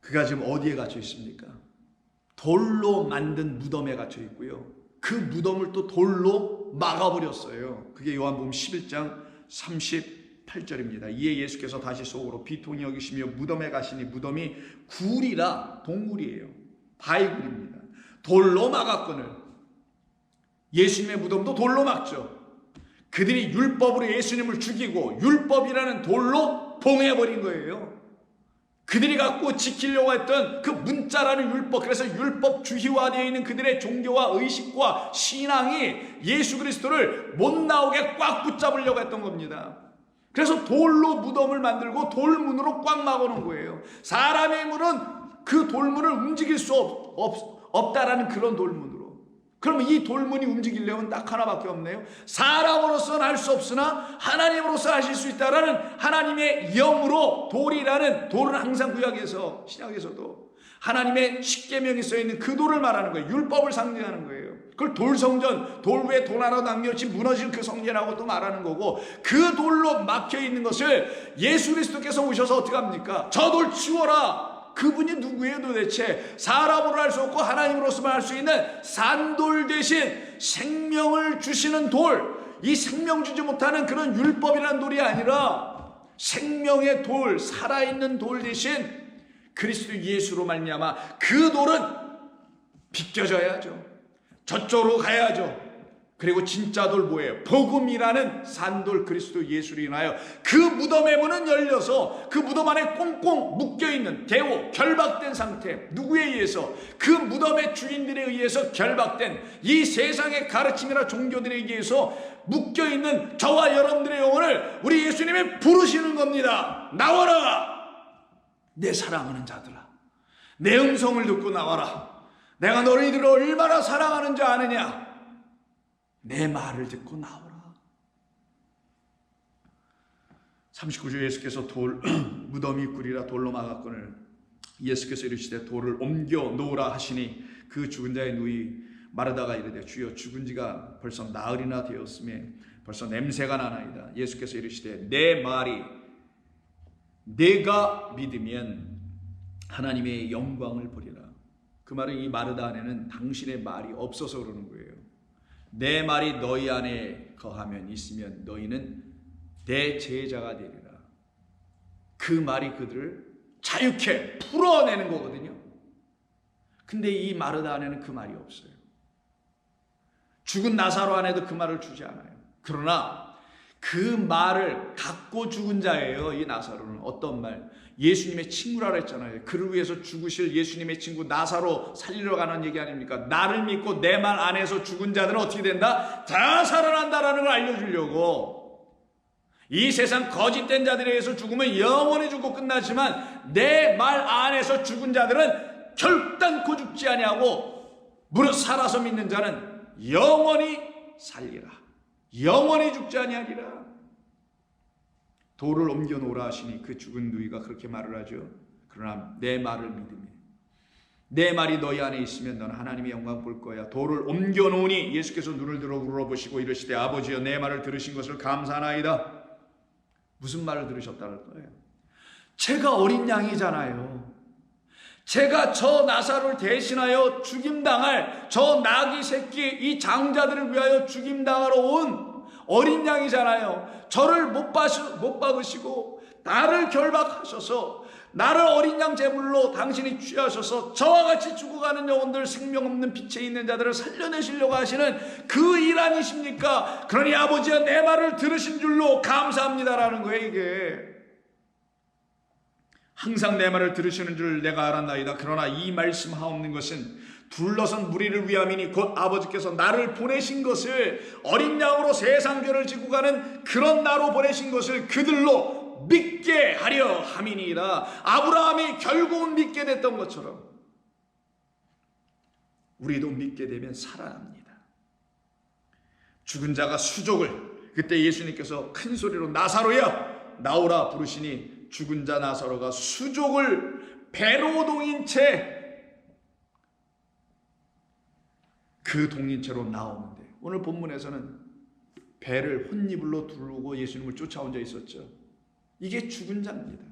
그가 지금 어디에 갇혀 있습니까? 돌로 만든 무덤에 갇혀 있고요. 그 무덤을 또 돌로 막아버렸어요. 그게 요한복음 11장 38절입니다. 이에 예수께서 다시 속으로 비통히 여기시며 무덤에 가시니 무덤이 굴이라 동굴이에요. 바위굴입니다. 돌로 막았거늘. 예수님의 무덤도 돌로 막죠. 그들이 율법으로 예수님을 죽이고 율법이라는 돌로 봉해버린 거예요. 그들이 갖고 지키려고 했던 그 문자라는 율법, 그래서 율법 주희화되어 있는 그들의 종교와 의식과 신앙이 예수 그리스도를 못 나오게 꽉 붙잡으려고 했던 겁니다. 그래서 돌로 무덤을 만들고 돌문으로 꽉 막아놓은 거예요. 사람의 힘으로는 그 돌문을 움직일 수 없다라는 그런 돌문으로. 그러면 이 돌문이 움직이려면 딱 하나밖에 없네요. 사람으로서는 할 수 없으나 하나님으로서 하실 수 있다라는 하나님의 영으로 돌이라는, 돌은 항상 구약에서 신약에서도 하나님의 십계명이 써있는 그 돌을 말하는 거예요. 율법을 상징하는 거예요. 그걸 돌성전, 돌 위에 돌 하나 남겨놓지 무너질 그 성전이라고 또 말하는 거고, 그 돌로 막혀있는 것을 예수 그리스도께서 오셔서 어떻게 합니까? 저 돌 치워라. 그분이 누구예요 도대체? 사람으로 할 수 없고 하나님으로서만 할 수 있는 산돌 대신 생명을 주시는 돌, 이 생명 주지 못하는 그런 율법이라는 돌이 아니라 생명의 돌, 살아있는 돌 대신 그리스도 예수로 말미암아 그 돌은 비껴져야죠. 저쪽으로 가야죠. 그리고 진짜 돌 뭐예요? 복음이라는 산돌 그리스도 예수로 인하여 그 무덤의 문은 열려서 그 무덤 안에 꽁꽁 묶여있는 대오, 결박된 상태, 누구에 의해서? 그 무덤의 주인들에 의해서 결박된 이 세상의 가르침이나 종교들에 의해서 묶여있는 저와 여러분들의 영혼을 우리 예수님이 부르시는 겁니다. 나와라! 내 사랑하는 자들아, 내 음성을 듣고 나와라. 내가 너희들을 얼마나 사랑하는지 아느냐? 내 말을 듣고 나오라. 39절 예수께서 무덤이 굴이라 돌로 막았거늘 예수께서 이르시되 돌을 옮겨 놓으라 하시니 그 죽은 자의 누이 마르다가 이르되 주여 죽은 지가 벌써 나흘이나 되었음에 벌써 냄새가 나나이다. 예수께서 이르시되 내 말이 내가 믿으면 하나님의 영광을 보리라. 그 말은 이 마르다 안에는 당신의 말이 없어서 그러는 거예요. 내 말이 너희 안에 거하면 있으면 너희는 내 제자가 되리라. 그 말이 그들을 자유케 풀어내는 거거든요. 근데 이 마르다 안에는 그 말이 없어요. 죽은 나사로 안에도 그 말을 주지 않아요. 그러나 그 말을 갖고 죽은 자예요. 이 나사로는. 어떤 말? 예수님의 친구라고 했잖아요. 그를 위해서 죽으실 예수님의 친구 나사로 살리러 가는 얘기 아닙니까? 나를 믿고 내 말 안에서 죽은 자들은 어떻게 된다? 다 살아난다라는 걸 알려주려고. 이 세상 거짓된 자들에 의해서 죽으면 영원히 죽고 끝나지만 내 말 안에서 죽은 자들은 결단코 죽지 아니하고 무릇 살아서 믿는 자는 영원히 살리라. 영원히 죽지 아니하리라. 돌을 옮겨 놓으라 하시니 그 죽은 누이가 그렇게 말을 하죠. 그러나 내 말을 믿으면, 내 말이 너희 안에 있으면 너는 하나님의 영광 볼 거야. 돌을 옮겨 놓으니 예수께서 눈을 들어 물어보시고 이르시되 아버지여 내 말을 들으신 것을 감사하나이다. 무슨 말을 들으셨다는 거예요? 제가 어린 양이잖아요. 제가 저 나사로를 대신하여 죽임당할 저 나귀 새끼 이 장자들을 위하여 죽임당하러 온 어린 양이잖아요. 저를 못 박으시고 나를 결박하셔서 나를 어린 양 제물로 당신이 취하셔서 저와 같이 죽어가는 영혼들, 생명 없는 빛에 있는 자들을 살려내시려고 하시는 그 일 아니십니까? 그러니 아버지여 내 말을 들으신 줄로 감사합니다라는 거예요. 이게 항상 내 말을 들으시는 줄 내가 알았나이다. 그러나 이 말씀 하옵는 것은 둘러선 무리를 위함이니 곧 아버지께서 나를 보내신 것을, 어린 양으로 세상 죄를 지고 가는 그런 나로 보내신 것을 그들로 믿게 하려 함이니이다. 아브라함이 결국은 믿게 됐던 것처럼 우리도 믿게 되면 살아납니다. 죽은 자가 수족을, 그때 예수님께서 큰 소리로 나사로야 나오라 부르시니 죽은 자 나사로가 수족을 배로 동인 채 그 동인체로 나오는데, 오늘 본문에서는 배를 혼이불로 두르고 예수님을 쫓아온 자 있었죠. 이게 죽은 자입니다.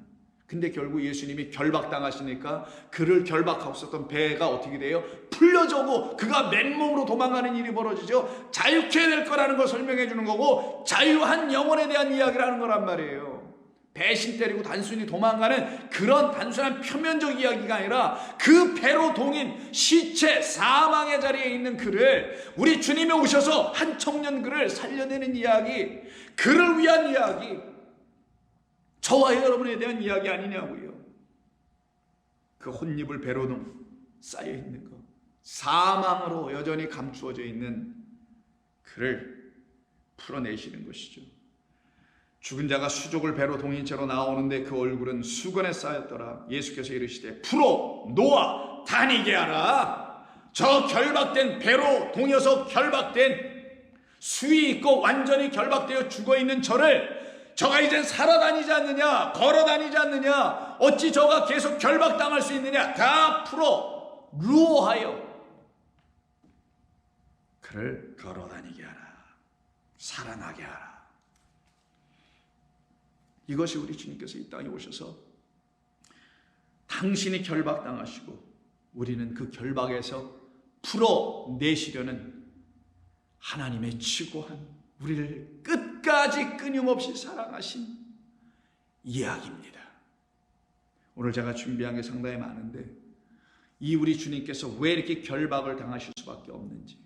근데 결국 예수님이 결박당하시니까 그를 결박하고 있었던 배가 어떻게 돼요? 풀려져고 그가 맨몸으로 도망가는 일이 벌어지죠. 자유케 될 거라는 걸 설명해 주는 거고, 자유한 영혼에 대한 이야기를 하는 거란 말이에요. 배신 때리고 단순히 도망가는 그런 단순한 표면적 이야기가 아니라 그 배로 동인 시체, 사망의 자리에 있는 그를, 우리 주님이 오셔서 한 청년 그를 살려내는 이야기, 그를 위한 이야기, 저와 여러분에 대한 이야기 아니냐고요. 그 혼입을 배로 쌓여 있는 것, 사망으로 여전히 감추어져 있는 그를 풀어내시는 것이죠. 죽은 자가 수족을 배로 동인 채로 나오는데 그 얼굴은 수건에 쌓였더라. 예수께서 이르시되 풀어 놓아 다니게 하라. 저 결박된, 배로 동여서 결박된, 수위 있고 완전히 결박되어 죽어있는 저가 이젠 살아다니지 않느냐, 걸어다니지 않느냐, 어찌 저가 계속 결박당할 수 있느냐, 다 풀어 루어하여 그를 걸어다니게 하라. 살아나게 하라. 이것이 우리 주님께서 이 땅에 오셔서 당신이 결박당하시고 우리는 그 결박에서 풀어내시려는 하나님의 지고한, 우리를 끝까지 끊임없이 사랑하신 이야기입니다. 오늘 제가 준비한 게 상당히 많은데, 이 우리 주님께서 왜 이렇게 결박을 당하실 수밖에 없는지,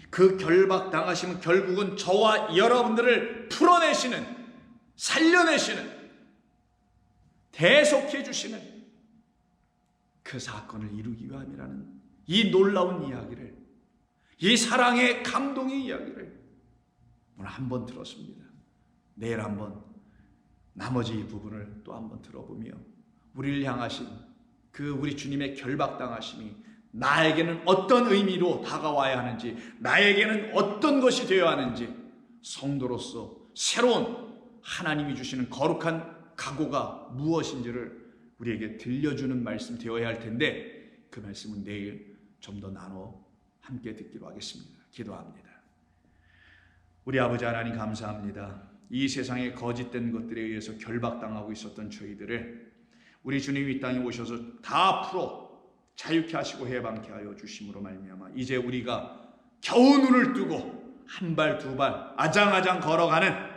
그 결박당하심은 결국은 저와 여러분들을 풀어내시는, 살려내시는, 대속해 주시는 그 사건을 이루기 위함이라는 이 놀라운 이야기를, 이 사랑의 감동의 이야기를 오늘 한번 들었습니다. 내일 한번 나머지 이 부분을 또 한번 들어보며 우리를 향하신 그 우리 주님의 결박당하심이 나에게는 어떤 의미로 다가와야 하는지, 나에게는 어떤 것이 되어야 하는지, 성도로서 새로운 하나님이 주시는 거룩한 각오가 무엇인지를 우리에게 들려주는 말씀 되어야 할 텐데, 그 말씀은 내일 좀 더 나눠 함께 듣기로 하겠습니다. 기도합니다. 우리 아버지 하나님 감사합니다. 이 세상의 거짓된 것들에 의해서 결박당하고 있었던 저희들을 우리 주님이 이 땅에 오셔서 다 풀어 자유케 하시고 해방케 하여 주심으로 말미암아 이제 우리가 겨우 눈을 뜨고 한 발 두 발 아장아장 걸어가는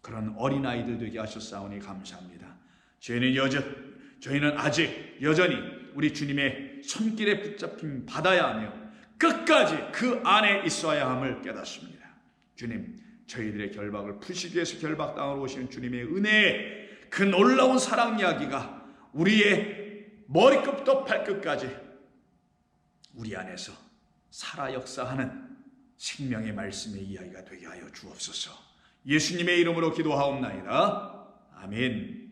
그런 어린아이들 되게 하셨사오니 감사합니다. 저희는 아직 여전히 우리 주님의 손길에 붙잡힘 받아야 하며 끝까지 그 안에 있어야 함을 깨닫습니다. 주님, 저희들의 결박을 푸시기 위해서 결박당하러 오시는 주님의 은혜의 그 놀라운 사랑 이야기가 우리의 머리끝부터 발끝까지 우리 안에서 살아 역사하는 생명의 말씀의 이야기가 되게 하여 주옵소서. 예수님의 이름으로 기도하옵나이다. 아멘.